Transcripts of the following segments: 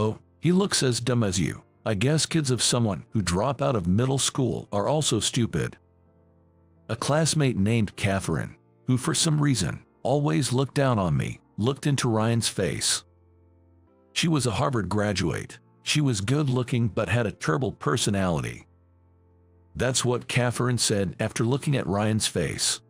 Oh, he looks as dumb as you. I guess kids of someone who drop out of middle school are also stupid. A classmate named Catherine, who for some reason always looked down on me, looked into Ryan's face. She was a Harvard graduate. She was good-looking but had a terrible personality. That's what Catherine said after looking at Ryan's face.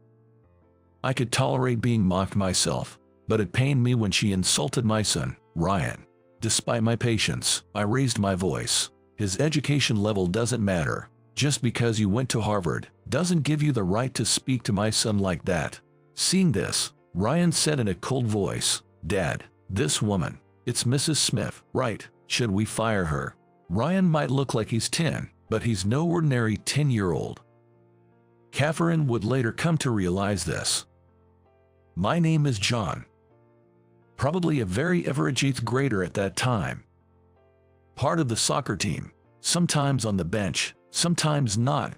I could tolerate being mocked myself, but it pained me when she insulted my son, Ryan. Despite my patience, I raised my voice. His education level doesn't matter. Just because you went to Harvard doesn't give you the right to speak to my son like that. Seeing this, Ryan said in a cold voice, "Dad, this woman, it's Mrs. Smith, right? Should we fire her?" Ryan might look like he's 10, but he's no ordinary 10-year-old. Catherine would later come to realize this. My name is John. Probably a very average 8th grader at that time. Part of the soccer team, sometimes on the bench, sometimes not.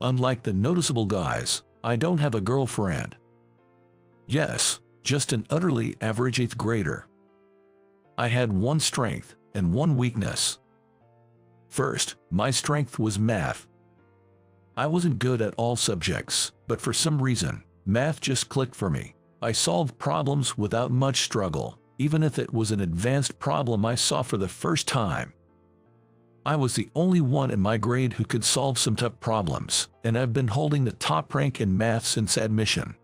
Unlike the noticeable guys, I don't have a girlfriend. Yes, just an utterly average 8th grader. I had one strength and one weakness. First, my strength was math. I wasn't good at all subjects, but for some reason, math just clicked for me. I solved problems without much struggle, even if it was an advanced problem I saw for the first time. I was the only one in my grade who could solve some tough problems, and I've been holding the top rank in math since admission.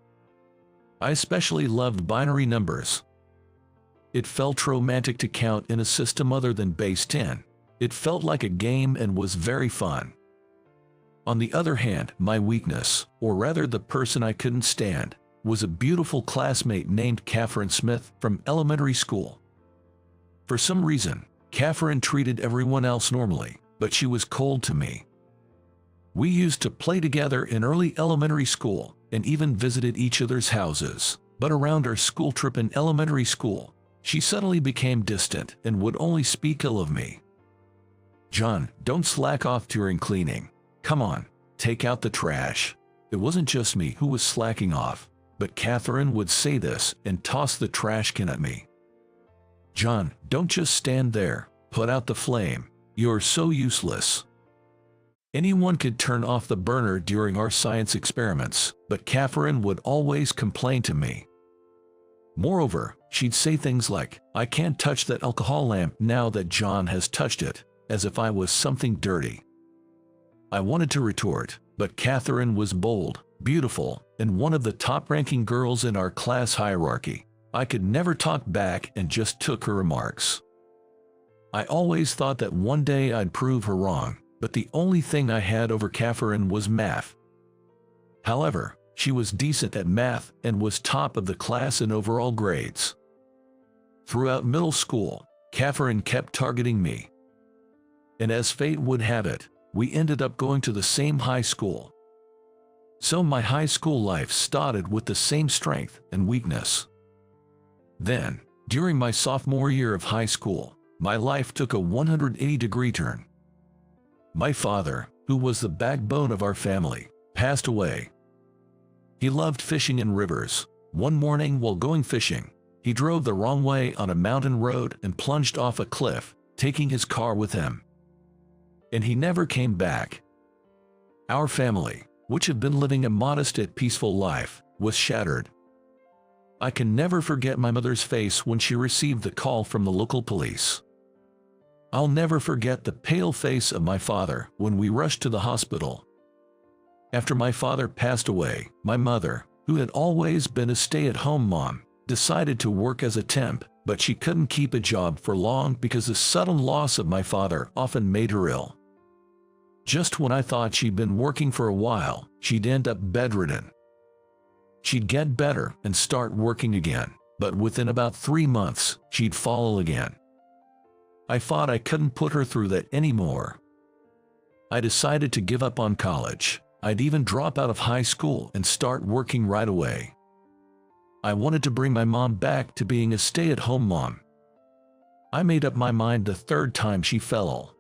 I especially loved binary numbers. It felt romantic to count in a system other than base 10. It felt like a game and was very fun. On the other hand, my weakness, or rather the person I couldn't stand, was a beautiful classmate named Catherine Smith from elementary school. For some reason, Catherine treated everyone else normally, but she was cold to me. We used to play together in early elementary school and even visited each other's houses, but around our school trip in elementary school, she suddenly became distant and would only speak ill of me. "John, don't slack off during cleaning. Come on, take out the trash." It wasn't just me who was slacking off, but Catherine would say this and toss the trash can at me. "John, don't just stand there. Put out the flame. You're so useless." Anyone could turn off the burner during our science experiments, but Catherine would always complain to me. Moreover, she'd say things like, "I can't touch that alcohol lamp now that John has touched it," as if I was something dirty. I wanted to retort, but Catherine was bold, beautiful, and one of the top-ranking girls in our class hierarchy. I could never talk back and just took her remarks. I always thought that one day I'd prove her wrong, but the only thing I had over Catherine was math. However, she was decent at math and was top of the class in overall grades. Throughout middle school, Catherine kept targeting me. And as fate would have it, we ended up going to the same high school. So my high school life started with the same strength and weakness. Then, during my sophomore year of high school, my life took a 180-degree turn. My father, who was the backbone of our family, passed away. He loved fishing in rivers. One morning while going fishing, he drove the wrong way on a mountain road and plunged off a cliff, taking his car with him. And he never came back. Our family, which had been living a modest yet peaceful life, was shattered. I can never forget my mother's face when she received the call from the local police. I'll never forget the pale face of my father when we rushed to the hospital. After my father passed away, my mother, who had always been a stay-at-home mom, decided to work as a temp, but she couldn't keep a job for long because the sudden loss of my father often made her ill. Just when I thought she'd been working for a while, she'd end up bedridden. She'd get better and start working again, but within about 3 months, she'd fall again. I thought I couldn't put her through that anymore. I decided to give up on college. I'd even drop out of high school and start working right away. I wanted to bring my mom back to being a stay-at-home mom. I made up my mind the 3rd time she fell.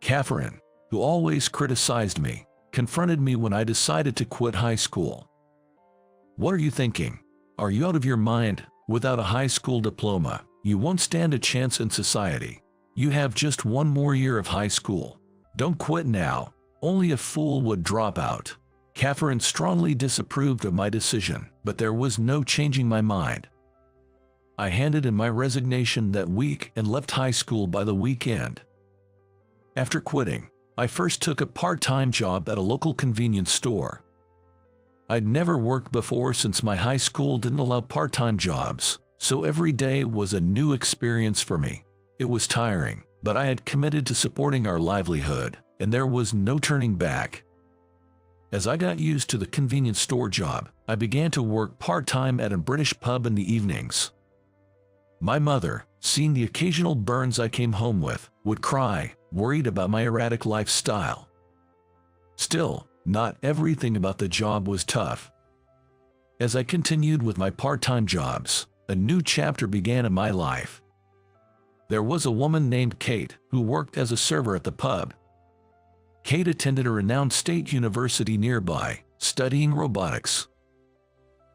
Catherine, who always criticized me, confronted me when I decided to quit high school. "What are you thinking? Are you out of your mind? Without a high school diploma, You won't stand a chance in society. You have just one more year of high school. Don't quit now. Only a fool would drop out. Catherine strongly disapproved of my decision, but there was no changing my mind. I handed in my resignation that week and left high school by the weekend. After quitting, I first took a part-time job at a local convenience store. I'd never worked before since my high school didn't allow part-time jobs, so every day was a new experience for me. It was tiring, but I had committed to supporting our livelihood, and there was no turning back. As I got used to the convenience store job, I began to work part-time at a British pub in the evenings. My mother, seeing the occasional burns I came home with, would cry, worried about my erratic lifestyle. Still, not everything about the job was tough. As I continued with my part-time jobs, a new chapter began in my life. There was a woman named Kate who worked as a server at the pub. Kate attended a renowned state university nearby, studying robotics.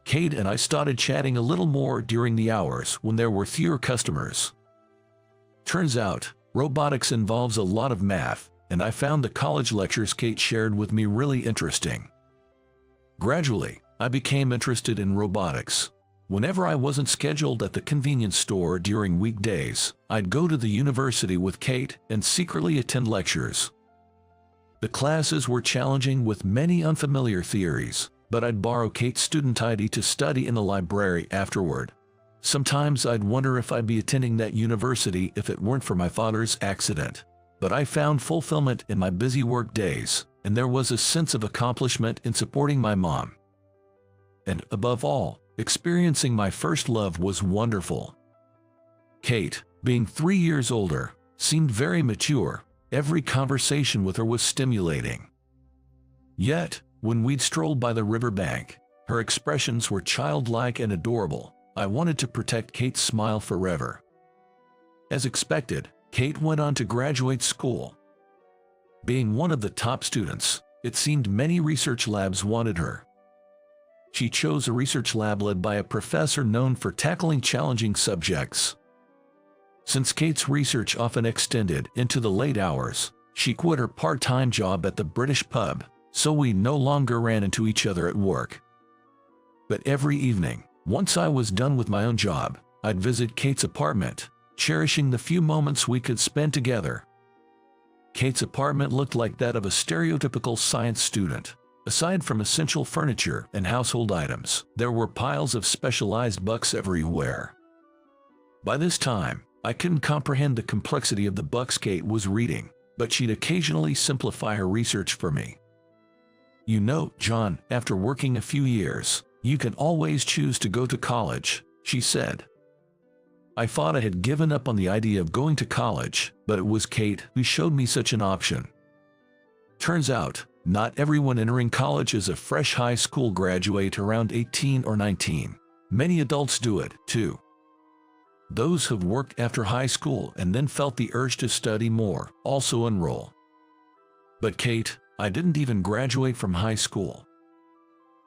Kate and I started chatting a little more during the hours when there were fewer customers. Turns out, robotics involves a lot of math, and I found the college lectures Kate shared with me really interesting. Gradually, I became interested in robotics. Whenever I wasn't scheduled at the convenience store during weekdays, I'd go to the university with Kate and secretly attend lectures. The classes were challenging with many unfamiliar theories, but I'd borrow Kate's student ID to study in the library afterward. Sometimes I'd wonder if I'd be attending that university if it weren't for my father's accident. But I found fulfillment in my busy work days, and there was a sense of accomplishment in supporting my mom. And above all, experiencing my first love was wonderful. Kate, being 3 years older, seemed very mature. Every conversation with her was stimulating. Yet, when we'd strolled by the riverbank, her expressions were childlike and adorable. I wanted to protect Kate's smile forever. As expected, Kate went on to graduate school. Being one of the top students, it seemed many research labs wanted her. She chose a research lab led by a professor known for tackling challenging subjects. Since Kate's research often extended into the late hours, she quit her part-time job at the British pub, so we no longer ran into each other at work. But every evening, once I was done with my own job, I'd visit Kate's apartment, cherishing the few moments we could spend together. Kate's apartment looked like that of a stereotypical science student. Aside from essential furniture and household items, there were piles of specialized books everywhere. By this time, I couldn't comprehend the complexity of the books Kate was reading, but she'd occasionally simplify her research for me. "You know, John, after working a few years, you can always choose to go to college," she said. I thought I had given up on the idea of going to college, but it was Kate who showed me such an option. Turns out, not everyone entering college is a fresh high school graduate around 18 or 19. Many adults do it, too. Those who've worked after high school and then felt the urge to study more also enroll. But Kate, I didn't even graduate from high school.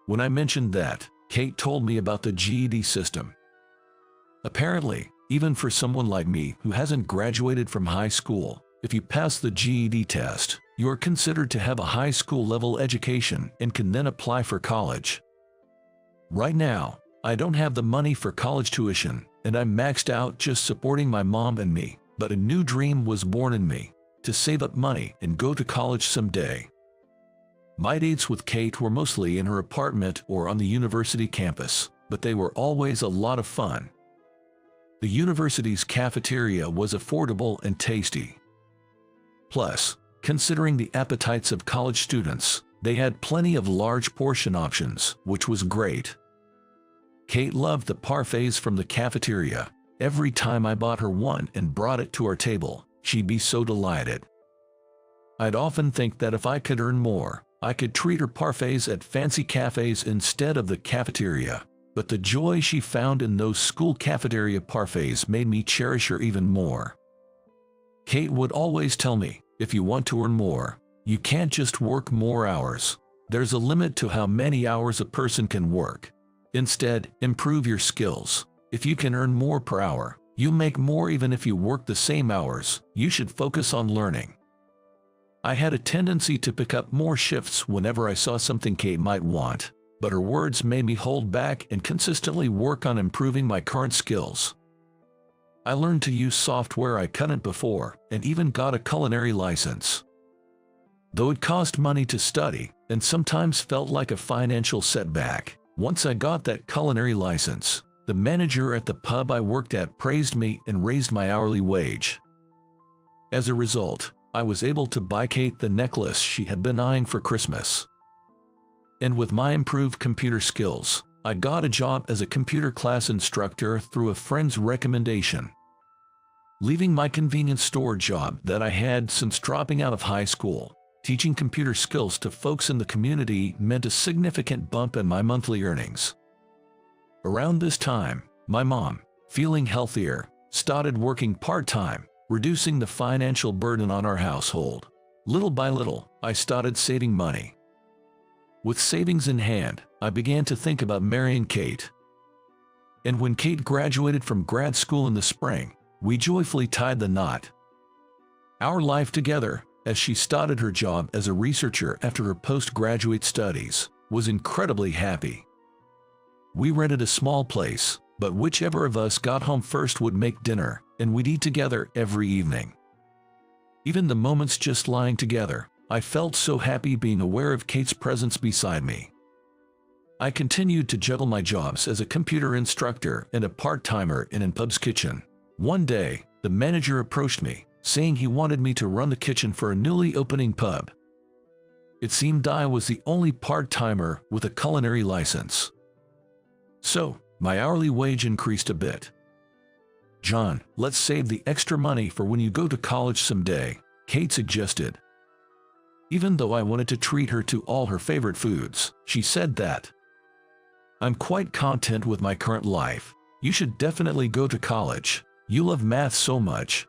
When I mentioned that, Kate told me about the GED system. Apparently, even for someone like me who hasn't graduated from high school, if you pass the GED test, you are considered to have a high school level education and can then apply for college. Right now, I don't have the money for college tuition, and I'm maxed out just supporting my mom and me, but a new dream was born in me, to save up money and go to college someday. My dates with Kate were mostly in her apartment or on the university campus, but they were always a lot of fun. The university's cafeteria was affordable and tasty. Plus, considering the appetites of college students, they had plenty of large portion options, which was great. Kate loved the parfaits from the cafeteria. Every time I bought her one and brought it to our table, she'd be so delighted. I'd often think that if I could earn more, I could treat her parfaits at fancy cafes instead of the cafeteria. But the joy she found in those school cafeteria parfaits made me cherish her even more. Kate would always tell me, if you want to earn more, you can't just work more hours. There's a limit to how many hours a person can work. Instead, improve your skills. If you can earn more per hour, You make more even if you work the same hours. You should focus on learning. I had a tendency to pick up more shifts whenever I saw something Kate might want, but her words made me hold back and consistently work on improving my current skills. I learned to use software I couldn't before, and even got a culinary license. Though it cost money to study, and sometimes felt like a financial setback, once I got that culinary license, the manager at the pub I worked at praised me and raised my hourly wage. As a result, I was able to buy Kate the necklace she had been eyeing for Christmas. And with my improved computer skills, I got a job as a computer class instructor through a friend's recommendation. Leaving my convenience store job that I had since dropping out of high school, teaching computer skills to folks in the community meant a significant bump in my monthly earnings. Around this time, my mom, feeling healthier, started working part-time, reducing the financial burden on our household. Little by little, I started saving money. With savings in hand, I began to think about marrying Kate. And when Kate graduated from grad school in the spring, we joyfully tied the knot. Our life together, as she started her job as a researcher after her postgraduate studies, was incredibly happy. We rented a small place, but whichever of us got home first would make dinner, and we'd eat together every evening. Even the moments just lying together, I felt so happy being aware of Kate's presence beside me. I continued to juggle my jobs as a computer instructor and a part-timer in pub's kitchen. One day, the manager approached me, saying he wanted me to run the kitchen for a newly opening pub. It seemed I was the only part-timer with a culinary license. So, my hourly wage increased a bit. "John, let's save the extra money for when you go to college someday," Kate suggested. Even though I wanted to treat her to all her favorite foods, she said that, "I'm quite content with my current life. You should definitely go to college. You love math so much."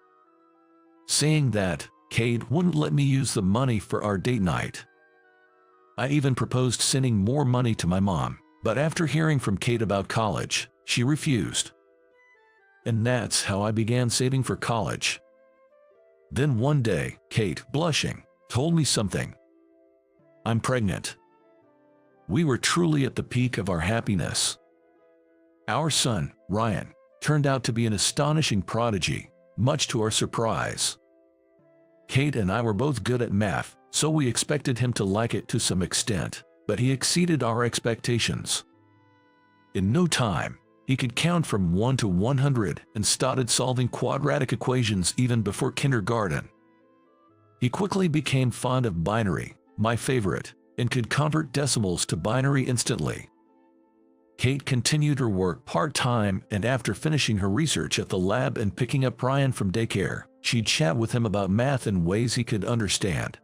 Saying that, Kate wouldn't let me use the money for our date night. I even proposed sending more money to my mom, but after hearing from Kate about college, she refused. And that's how I began saving for college. Then one day, Kate, blushing, told me something. "I'm pregnant." We were truly at the peak of our happiness. Our son, Ryan, turned out to be an astonishing prodigy, much to our surprise. Kate and I were both good at math, so we expected him to like it to some extent, but he exceeded our expectations. In no time, he could count from 1 to 100 and started solving quadratic equations even before kindergarten. He quickly became fond of binary, my favorite, and could convert decimals to binary instantly. Kate continued her work part-time, and after finishing her research at the lab and picking up Ryan from daycare, she'd chat with him about math in ways he could understand.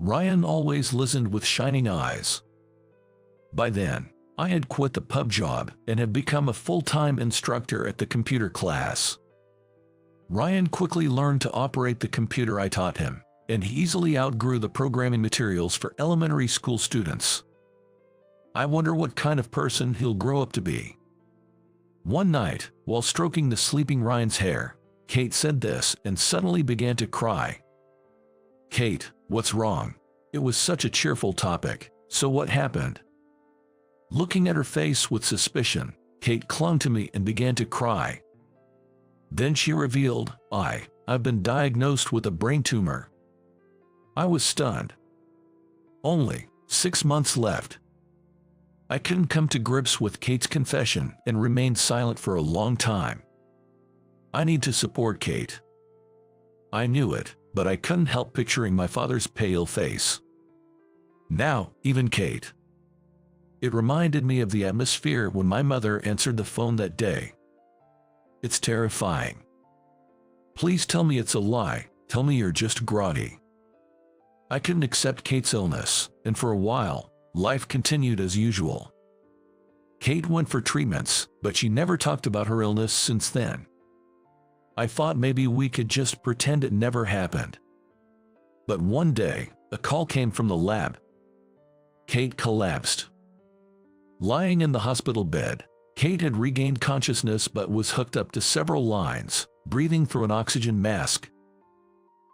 Ryan always listened with shining eyes. By then, I had quit the pub job and had become a full-time instructor at the computer class. Ryan quickly learned to operate the computer I taught him, and he easily outgrew the programming materials for elementary school students. I wonder what kind of person he'll grow up to be. One night, while stroking the sleeping Ryan's hair, Kate said this and suddenly began to cry. "Kate, what's wrong?" It was such a cheerful topic, so what happened? Looking at her face with suspicion, Kate clung to me and began to cry. Then she revealed, I've been diagnosed with a brain tumor. I was stunned. Only 6 months left. I couldn't come to grips with Kate's confession and remained silent for a long time. I need to support Kate. I knew it, but I couldn't help picturing my father's pale face. Now, even Kate. It reminded me of the atmosphere when my mother answered the phone that day. It's terrifying. Please tell me it's a lie. Tell me you're just groggy. I couldn't accept Kate's illness, and for a while, life continued as usual. Kate went for treatments, but she never talked about her illness since then. I thought maybe we could just pretend it never happened. But one day, a call came from the lab. Kate collapsed. Lying in the hospital bed, Kate had regained consciousness but was hooked up to several lines, breathing through an oxygen mask.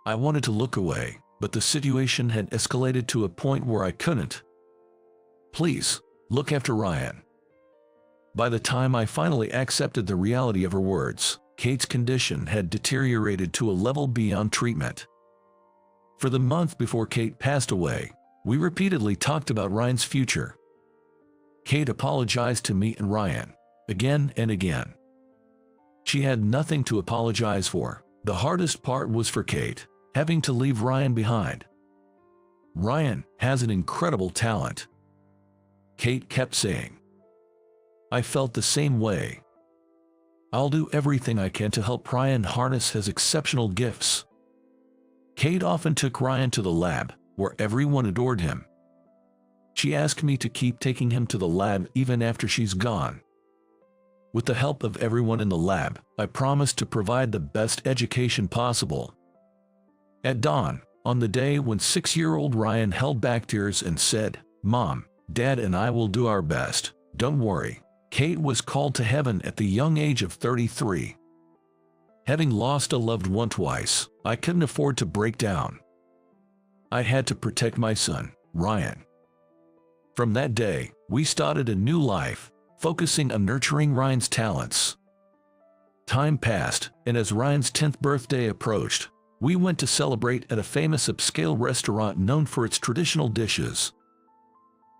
I wanted to look away, but the situation had escalated to a point where I couldn't. "Please, look after Ryan." By the time I finally accepted the reality of her words, Kate's condition had deteriorated to a level beyond treatment. For the month before Kate passed away, we repeatedly talked about Ryan's future. Kate apologized to me and Ryan, again and again. She had nothing to apologize for. The hardest part was for Kate, having to leave Ryan behind. "Ryan has an incredible talent," Kate kept saying. I felt the same way. "I'll do everything I can to help Ryan harness his exceptional gifts." Kate often took Ryan to the lab, where everyone adored him. She asked me to keep taking him to the lab even after she's gone. With the help of everyone in the lab, I promised to provide the best education possible. At dawn, on the day when 6-year-old Ryan held back tears and said, "Mom, Dad and I will do our best, don't worry," Kate was called to heaven at the young age of 33. Having lost a loved one twice, I couldn't afford to break down. I had to protect my son, Ryan. From that day, we started a new life, focusing on nurturing Ryan's talents. Time passed, and as Ryan's 10th birthday approached, we went to celebrate at a famous upscale restaurant known for its traditional dishes.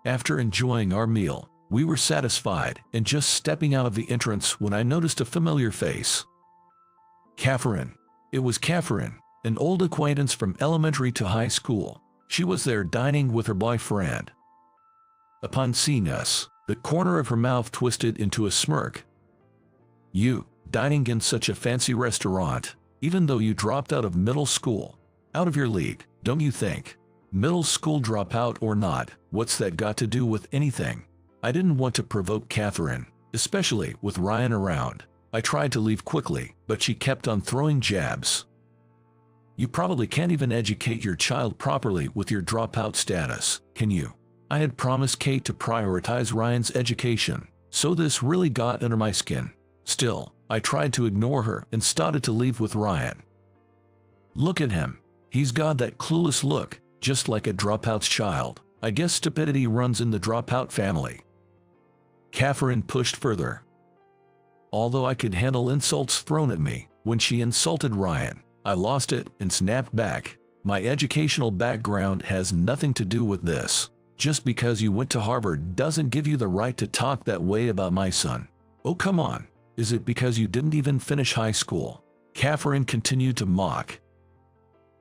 After enjoying our meal, we were satisfied and just stepping out of the entrance when I noticed a familiar face. Catherine. It was Catherine, an old acquaintance from elementary to high school. She was there dining with her boyfriend. Upon seeing us, the corner of her mouth twisted into a smirk. "You, dining in such a fancy restaurant, even though you dropped out of middle school. Out of your league, don't you think? Middle school dropout or not, what's that got to do with anything?" I didn't want to provoke Catherine, especially with Ryan around. I tried to leave quickly, but she kept on throwing jabs. "You probably can't even educate your child properly with your dropout status, can you?" I had promised Kate to prioritize Ryan's education, so this really got under my skin. Still, I tried to ignore her and started to leave with Ryan. "Look at him. He's got that clueless look, just like a dropout's child. I guess stupidity runs in the dropout family." Catherine pushed further. Although I could handle insults thrown at me, when she insulted Ryan, I lost it and snapped back. "My educational background has nothing to do with this. Just because you went to Harvard doesn't give you the right to talk that way about my son." "Oh, come on. Is it because you didn't even finish high school?" Catherine continued to mock.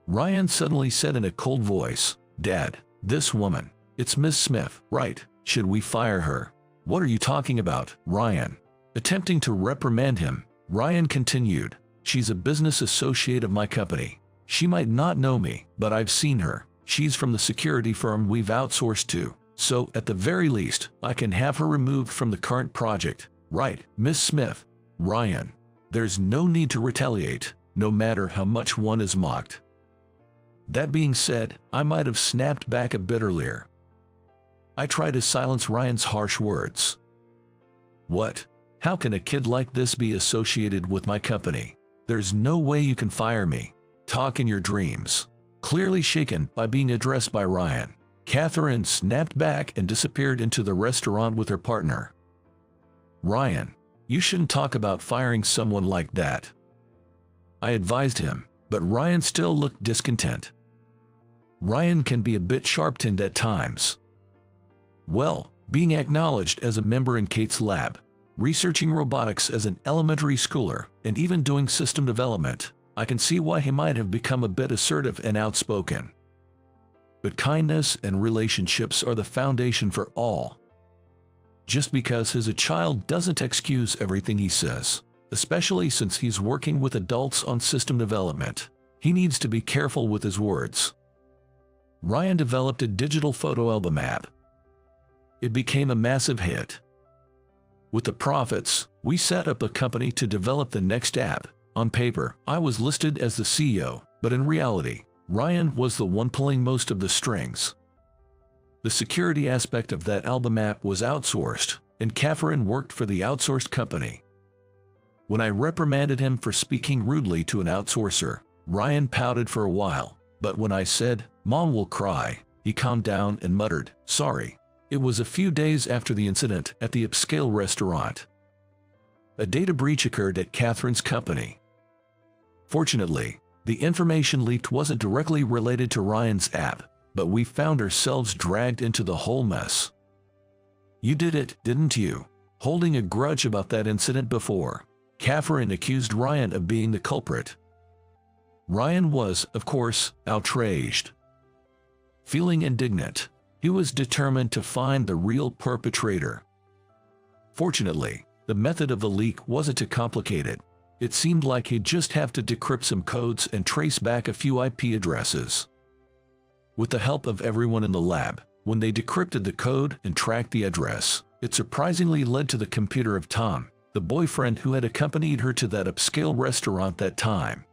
Ryan suddenly said in a cold voice, "Dad, this woman, it's Miss Smith, right? Should we fire her?" "What are you talking about, Ryan?" Attempting to reprimand him, Ryan continued, "She's a business associate of my company. She might not know me, but I've seen her. She's from the security firm we've outsourced to, so at the very least, I can have her removed from the current project. Right, Miss Smith?" "Ryan, there's no need to retaliate, no matter how much one is mocked." That being said, I might have snapped back a bit earlier. I tried to silence Ryan's harsh words. "What? How can a kid like this be associated with my company? There's no way you can fire me. Talk in your dreams." Clearly shaken by being addressed by Ryan, Catherine snapped back and disappeared into the restaurant with her partner. "Ryan, you shouldn't talk about firing someone like that," I advised him, but Ryan still looked discontent. Ryan can be a bit sharp-tongued at times. Well, being acknowledged as a member in Kate's lab, researching robotics as an elementary schooler, and even doing system development, I can see why he might have become a bit assertive and outspoken. But kindness and relationships are the foundation for all. Just because he's a child doesn't excuse everything he says, especially since he's working with adults on system development. He needs to be careful with his words. Ryan developed a digital photo album app. It became a massive hit. With the profits, we set up a company to develop the next app. On paper, I was listed as the CEO, but in reality, Ryan was the one pulling most of the strings. The security aspect of that album app was outsourced, and Catherine worked for the outsourced company. When I reprimanded him for speaking rudely to an outsourcer, Ryan pouted for a while, but when I said, "Mom will cry," he calmed down and muttered, "Sorry." It was a few days after the incident at the upscale restaurant. A data breach occurred at Catherine's company. Fortunately, the information leaked wasn't directly related to Ryan's app, but we found ourselves dragged into the whole mess. "You did it, didn't you?" Holding a grudge about that incident before, Catherine accused Ryan of being the culprit. Ryan was, of course, outraged. Feeling indignant, he was determined to find the real perpetrator. Fortunately, the method of the leak wasn't too complicated. It seemed like he'd just have to decrypt some codes and trace back a few IP addresses. With the help of everyone in the lab, when they decrypted the code and tracked the address, it surprisingly led to the computer of Tom, the boyfriend who had accompanied her to that upscale restaurant that time.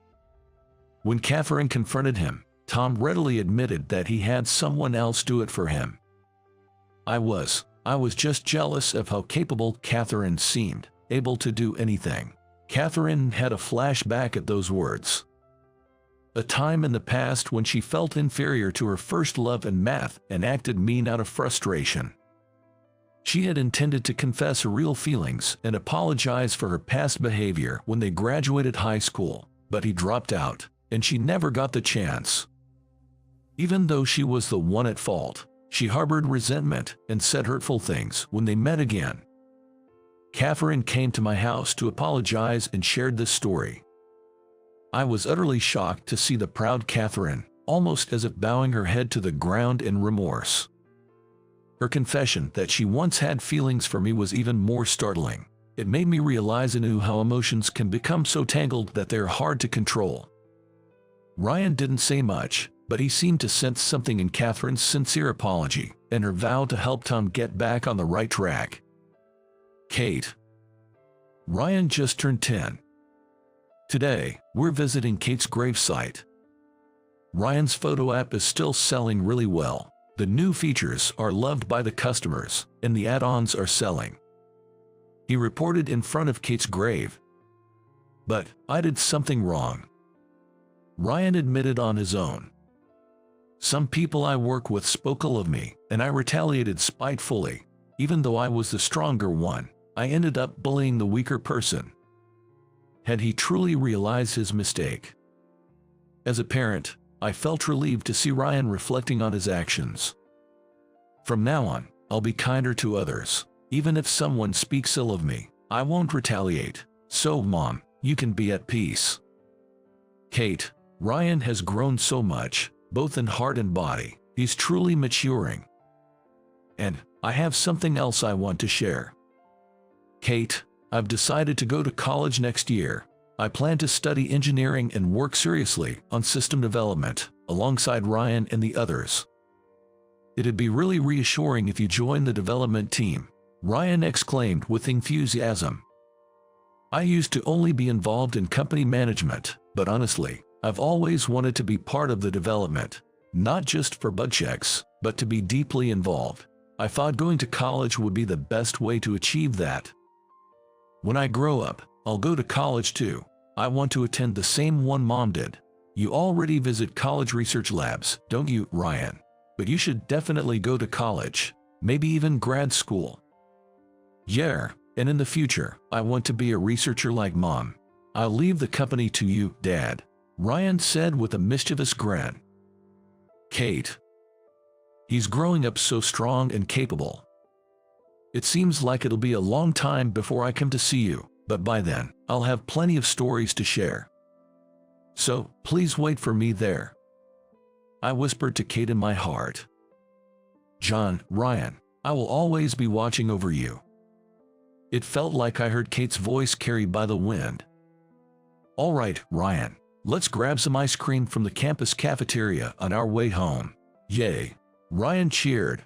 When Catherine confronted him, Tom readily admitted that he had someone else do it for him. I was just jealous of how capable Catherine seemed, able to do anything. Catherine had a flashback at those words. A time in the past when she felt inferior to her first love in math and acted mean out of frustration. She had intended to confess her real feelings and apologize for her past behavior when they graduated high school, but he dropped out, and she never got the chance. Even though she was the one at fault, she harbored resentment and said hurtful things when they met again. Catherine came to my house to apologize and shared this story. I was utterly shocked to see the proud Catherine, almost as if bowing her head to the ground in remorse. Her confession that she once had feelings for me was even more startling. It made me realize anew how emotions can become so tangled that they're hard to control. Ryan didn't say much, but he seemed to sense something in Catherine's sincere apology and her vow to help Tom get back on the right track. Kate. Ryan just turned 10. Today, we're visiting Kate's gravesite. Ryan's photo app is still selling really well. The new features are loved by the customers, and the add-ons are selling. He reported in front of Kate's grave. "But I did something wrong," Ryan admitted on his own. "Some people I work with spoke ill of me, and I retaliated spitefully. Even though I was the stronger one, I ended up bullying the weaker person." Had he truly realized his mistake? As a parent, I felt relieved to see Ryan reflecting on his actions. "From now on, I'll be kinder to others. Even if someone speaks ill of me, I won't retaliate. So, Mom, you can be at peace." Kate. Ryan has grown so much, both in heart and body. He's truly maturing. And I have something else I want to share. Kate, I've decided to go to college next year. I plan to study engineering and work seriously on system development, alongside Ryan and the others. "It'd be really reassuring if you join the development team," Ryan exclaimed with enthusiasm. "I used to only be involved in company management, but honestly, I've always wanted to be part of the development, not just for bug checks, but to be deeply involved. I thought going to college would be the best way to achieve that. When I grow up, I'll go to college too. I want to attend the same one Mom did. You already visit college research labs, don't you, Ryan? But you should definitely go to college, maybe even grad school." "Yeah, and in the future, I want to be a researcher like Mom. I'll leave the company to you, Dad," Ryan said with a mischievous grin. Kate. He's growing up so strong and capable. It seems like it'll be a long time before I come to see you, but by then, I'll have plenty of stories to share. So, please wait for me there," I whispered to Kate in my heart. "John, Ryan, I will always be watching over you." It felt like I heard Kate's voice carried by the wind. "All right, Ryan, let's grab some ice cream from the campus cafeteria on our way home." "Yay!" Ryan cheered.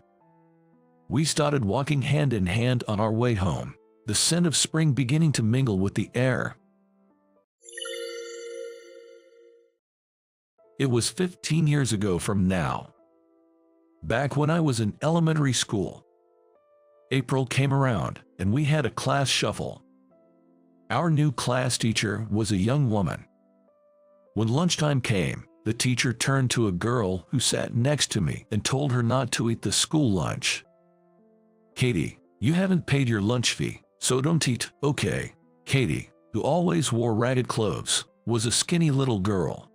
We started walking hand in hand on our way home, the scent of spring beginning to mingle with the air. It was 15 years ago from now. Back when I was in elementary school. April came around, and we had a class shuffle. Our new class teacher was a young woman. When lunchtime came, the teacher turned to a girl who sat next to me and told her not to eat the school lunch. "Katie, you haven't paid your lunch fee, so don't eat, okay?" Katie, who always wore ragged clothes, was a skinny little girl.